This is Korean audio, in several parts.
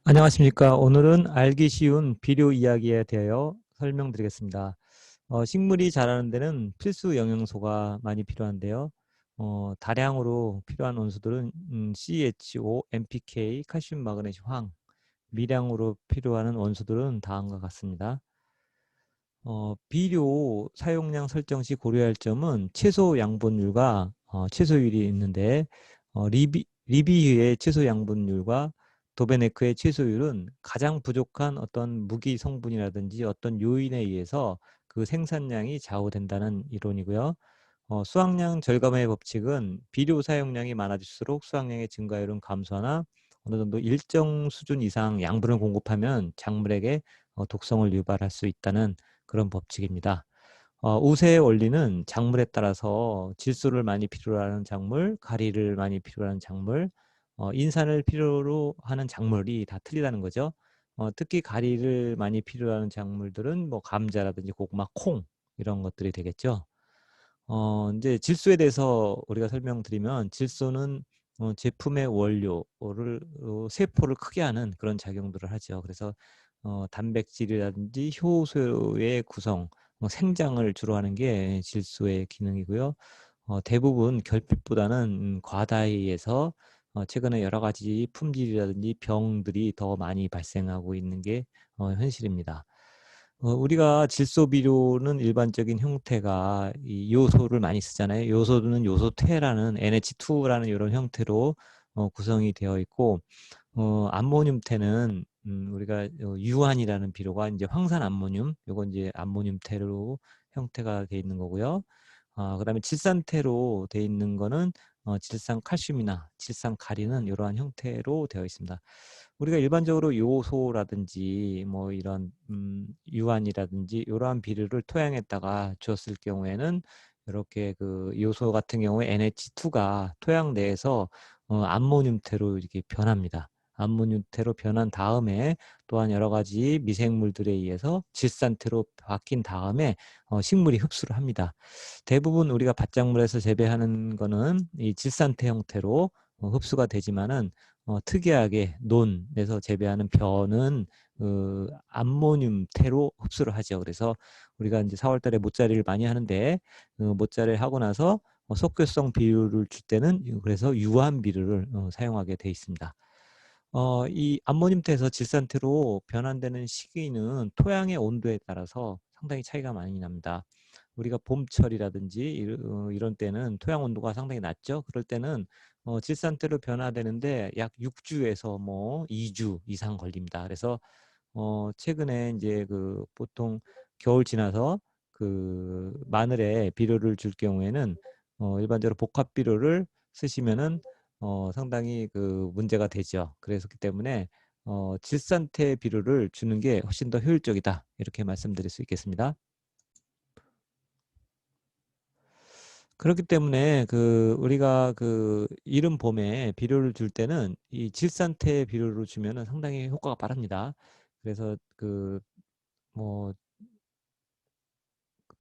안녕하십니까. 오늘은 알기 쉬운 비료 이야기에 대하여 설명드리겠습니다. 식물이 자라는 데는 필수 영양소가 많이 필요한데요. 다량으로 필요한 원소들은 CHO, NPK, 칼슘, 마그네슘, 황, 미량으로 필요한 원소들은 다음과 같습니다. 비료 사용량 설정 시 고려할 점은 채소 양분율과 채소율이 있는데 리비유의 채소 양분율과 도베네크의 채소율은 가장 부족한 어떤 무기 성분이라든지 어떤 요인에 의해서 그 생산량이 좌우된다는 이론이고요. 수확량 절감의 법칙은 비료 사용량이 많아질수록 수확량의 증가율은 감소하나 어느 정도 일정 수준 이상 양분을 공급하면 작물에게 독성을 유발할 수 있다는 그런 법칙입니다. 우세의 원리는 작물에 따라서 질소를 많이 필요로 하는 작물, 가리를 많이 필요로 하는 작물, 인산을 필요로 하는 작물이 다 틀리다는 거죠. 특히 가리를 많이 필요로 하는 작물들은 뭐 감자라든지 고구마, 콩 이런 것들이 되겠죠. 이제 질소에 대해서 우리가 설명드리면 질소는 제품의 원료를 세포를 크게 하는 그런 작용들을 하죠. 그래서 단백질이라든지 효소의 구성, 생장을 주로 하는 게 질소의 기능이고요. 대부분 결핍보다는 과다에 의해서 최근에 여러 가지 품질이라든지 병들이 더 많이 발생하고 있는 게 현실입니다. 우리가 질소 비료는 일반적인 형태가 이 요소를 많이 쓰잖아요. 요소는 요소태라는 NH2라는 이런 형태로 구성이 되어 있고, 암모늄태는 우리가 유한이라는 비료가 이제 황산 암모늄, 요건 이제 암모늄태로 형태가 되어 있는 거고요. 그다음에 질산태로 되어 있는 거는 질산 칼슘이나 질산 가리는 이러한 형태로 되어 있습니다. 우리가 일반적으로 요소라든지 뭐 이런 유한이라든지 이러한 비료를 토양에다가 주었을 경우에는 이렇게 그 요소 같은 경우에 NH2가 토양 내에서 암모늄태로 이렇게 변합니다. 암모늄태로 변한 다음에 또한 여러 가지 미생물들에 의해서 질산태로 바뀐 다음에 식물이 흡수를 합니다. 대부분 우리가 밭작물에서 재배하는 거는 이 질산태 형태로 흡수가 되지만은 특이하게 논에서 재배하는 벼는 암모늄태로 흡수를 하죠. 그래서 우리가 이제 4월 달에 모짜리를 많이 하는데 모짜리를 하고 나서 속효성 비료를 줄 때는 그래서 유한 비료를 사용하게 돼 있습니다. 이 암모늄태에서 질산태로 변환되는 시기는 토양의 온도에 따라서 상당히 차이가 많이 납니다. 우리가 봄철이라든지 이런 때는 토양 온도가 상당히 낮죠. 그럴 때는 질산태로 변화되는데 약 6주에서 뭐 2주 이상 걸립니다. 그래서 최근에 이제 그 보통 겨울 지나서 그 마늘에 비료를 줄 경우에는 일반적으로 복합 비료를 쓰시면은 상당히 그 문제가 되죠. 그래서기 때문에 질산태 비료를 주는 게 훨씬 더 효율적이다. 이렇게 말씀드릴 수 있겠습니다. 그렇기 때문에 그 우리가 그 이른 봄에 비료를 줄 때는 이 질산태 비료를 주면은 상당히 효과가 빠릅니다. 그래서 그뭐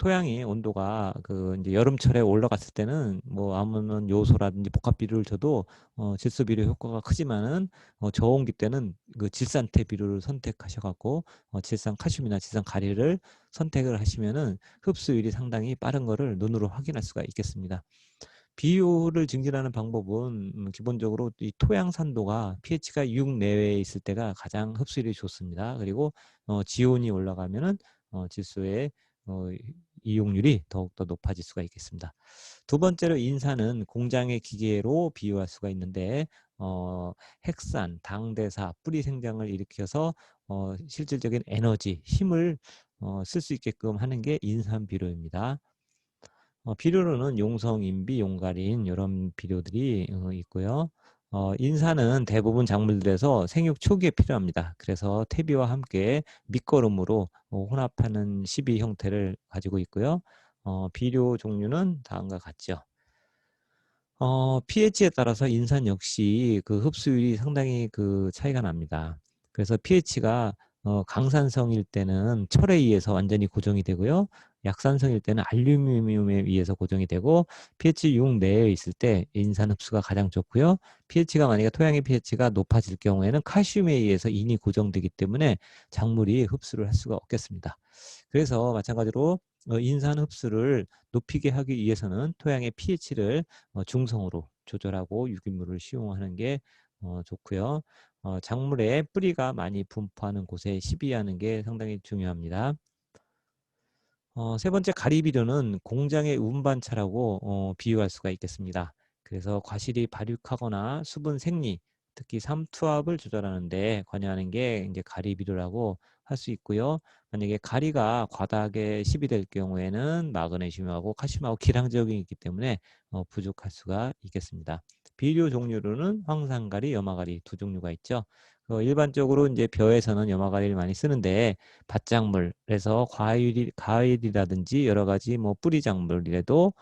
토양이 온도가 그 이제 여름철에 올라갔을 때는 뭐 아무런 요소라든지 복합 비료를 줘도 질소 비료 효과가 크지만은 저온기 때는 그 질산태 비료를 선택하셔 갖고 질산 칼슘이나 질산 가리를 선택을 하시면은 흡수율이 상당히 빠른 거를 눈으로 확인할 수가 있겠습니다. 비료를 증진하는 방법은 기본적으로 이 토양 산도가 pH가 6 내외에 있을 때가 가장 흡수율이 좋습니다. 그리고 지온이 올라가면은 질소의 어, 이용률이 더욱더 높아질 수가 있겠습니다. 두 번째로 인산은 공장의 기계로 비유할 수가 있는데 핵산, 당대사, 뿌리 생장을 일으켜서 실질적인 에너지, 힘을 쓸 수 있게끔 하는 게 인산 비료입니다. 비료로는 용성, 인비, 용가린 이런 비료들이 있고요. 인산은 대부분 작물들에서 생육 초기에 필요합니다. 그래서 퇴비와 함께 밑거름으로 혼합하는 시비 형태를 가지고 있고요. 비료 종류는 다음과 같죠. pH에 따라서 인산 역시 그 흡수율이 상당히 그 차이가 납니다. 그래서 pH가 강산성일 때는 철에 의해서 완전히 고정이 되고요. 약산성일 때는 알루미늄에 의해서 고정이 되고 pH 6 내에 있을 때 인산 흡수가 가장 좋고요. pH가 만약에 토양의 pH가 높아질 경우에는 칼슘에 의해서 인이 고정되기 때문에 작물이 흡수를 할 수가 없겠습니다. 그래서 마찬가지로 인산 흡수를 높이게 하기 위해서는 토양의 pH를 중성으로 조절하고 유기물을 시용하는 게 좋고요. 작물의 뿌리가 많이 분포하는 곳에 시비하는 게 상당히 중요합니다. 세 번째 가리비료는 공장의 운반차라고 비유할 수가 있겠습니다. 그래서 과실이 발육하거나 수분 생리, 특히 삼투압을 조절하는 데 관여하는 게 이제 가리비료라고 할 수 있고요. 만약에 가리가 과다하게 시비될 경우에는 마그네슘하고 칼슘하고 기량적이기 때문에 부족할 수가 있겠습니다. 비료 종류로는 황산가리, 염화가리 두 종류가 있죠. 일반적으로 이제 벼에서는 염화가리를 많이 쓰는데 밭작물에서 과일이라든지 여러 가지 뭐 뿌리작물이라도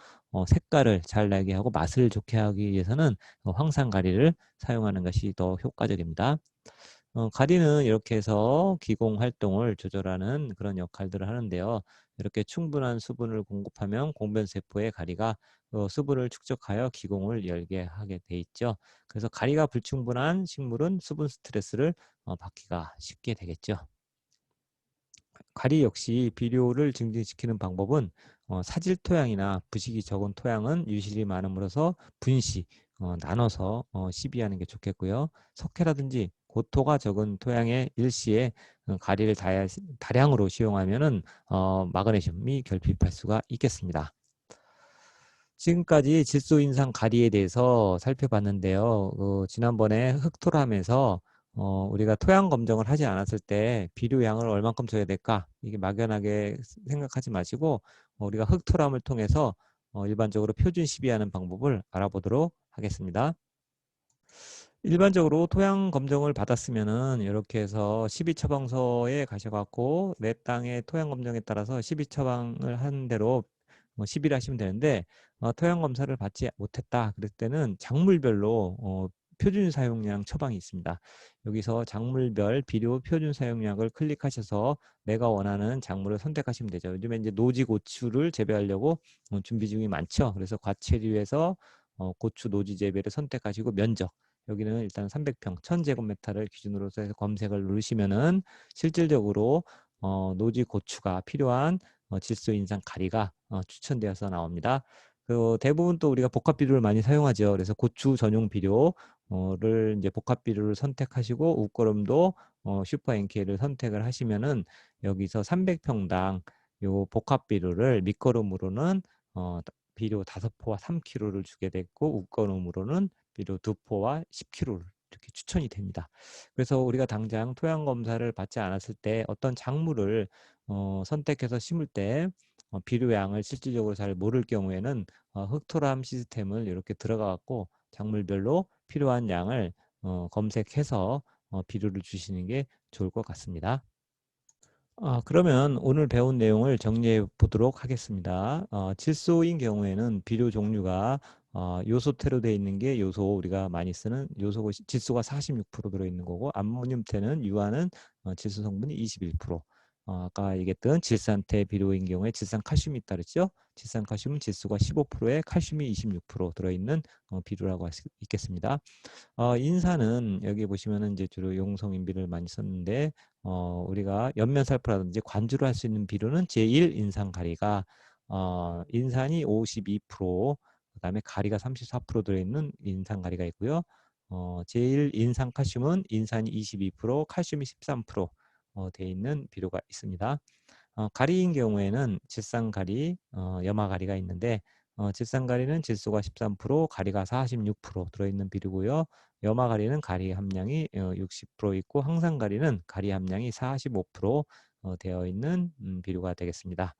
색깔을 잘 나게 하고 맛을 좋게 하기 위해서는 황산가리를 사용하는 것이 더 효과적입니다. 가리는 이렇게 해서 기공 활동을 조절하는 그런 역할들을 하는데요. 이렇게 충분한 수분을 공급하면 공변세포의 가리가 수분을 축적하여 기공을 열게 하게 돼 있죠. 그래서 가리가 불충분한 식물은 수분 스트레스를 받기가 쉽게 되겠죠. 가리 역시 비료를 증진시키는 방법은 사질 토양이나 부식이 적은 토양은 유실이 많음으로써 분시, 나눠서 시비하는 게 좋겠고요. 석회라든지 고토가 적은 토양의 일시에 가리를 다량으로 시용하면은 마그네슘이 결핍할 수가 있겠습니다. 지금까지 질소 인상 가리에 대해서 살펴봤는데요. 지난번에 흑토람에서 우리가 토양 검정을 하지 않았을 때 비료 양을 얼만큼 줘야 될까? 이게 막연하게 생각하지 마시고 우리가 흑토람을 통해서 일반적으로 표준 시비하는 방법을 알아보도록 하겠습니다. 일반적으로 토양 검정을 받았으면은 이렇게 해서 12처방서에 가셔갖고 내 땅의 토양 검정에 따라서 12처방을 한 대로 시비를 하시면 되는데 토양 검사를 받지 못했다 그럴 때는 작물별로 표준 사용량 처방이 있습니다. 여기서 작물별 비료 표준 사용량을 클릭하셔서 내가 원하는 작물을 선택하시면 되죠. 요즘에 이제 노지 고추를 재배하려고 준비 중이 많죠. 그래서 과체류에서 고추 노지 재배를 선택하시고 면적 여기는 일단 300평 1000제곱미터를 기준으로 해서 검색을 누르시면은 실질적으로 노지 고추가 필요한 질소 인상 가리가 추천되어서 나옵니다. 그 대부분 또 우리가 복합 비료를 많이 사용하죠. 그래서 고추 전용 비료를 이제 복합 비료를 선택하시고 웃거름도 슈퍼 NK를 선택을 하시면은 여기서 300평당 요 복합 비료를 밑거름으로는 비료 5포와 3kg를 주게 됐고 웃거름으로는 비료 2포와 10kg를 이렇게 추천이 됩니다. 그래서 우리가 당장 토양 검사를 받지 않았을 때 어떤 작물을 선택해서 심을 때 비료양을 실질적으로 잘 모를 경우에는 흑토람 시스템을 이렇게 들어가 갖고 작물별로 필요한 양을 검색해서 비료를 주시는 게 좋을 것 같습니다. 그러면 오늘 배운 내용을 정리해 보도록 하겠습니다. 질소인 경우에는 비료 종류가 요소태로 되어 있는 게 요소 우리가 많이 쓰는 요소 질소가 46% 들어있는 거고 암모늄태는 유화는 질소 성분이 21%. 아까 얘기했던 질산태 비료인 경우에 질산칼슘이 있다 그랬죠? 질산칼슘은 질소가 15%에 칼슘이 26% 들어있는 비료라고 할 수 있겠습니다. 인산은 여기 보시면은 이제 주로 용성인비를 많이 썼는데 우리가 연면살포라든지 관주를 할 수 있는 비료는 제1 인산 가리가 인산이 52%, 그다음에 가리가 34% 들어있는 인산 가리가 있고요. 제1 인산 칼슘은 인산이 22%, 칼슘이 13% 돼 있는 비료가 있습니다. 가리인 경우에는 질산가리, 염화가리가 있는데 질산가리는 질소가 13%, 가리가 46% 들어있는 비료고요. 염화가리는 가리 함량이 60% 있고 황산가리는 가리 함량이 45% 되어 있는 비료가 되겠습니다.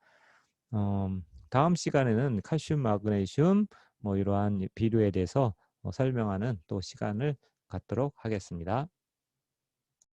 다음 시간에는 칼슘, 마그네슘 뭐 이러한 비료에 대해서 설명하는 또 시간을 갖도록 하겠습니다.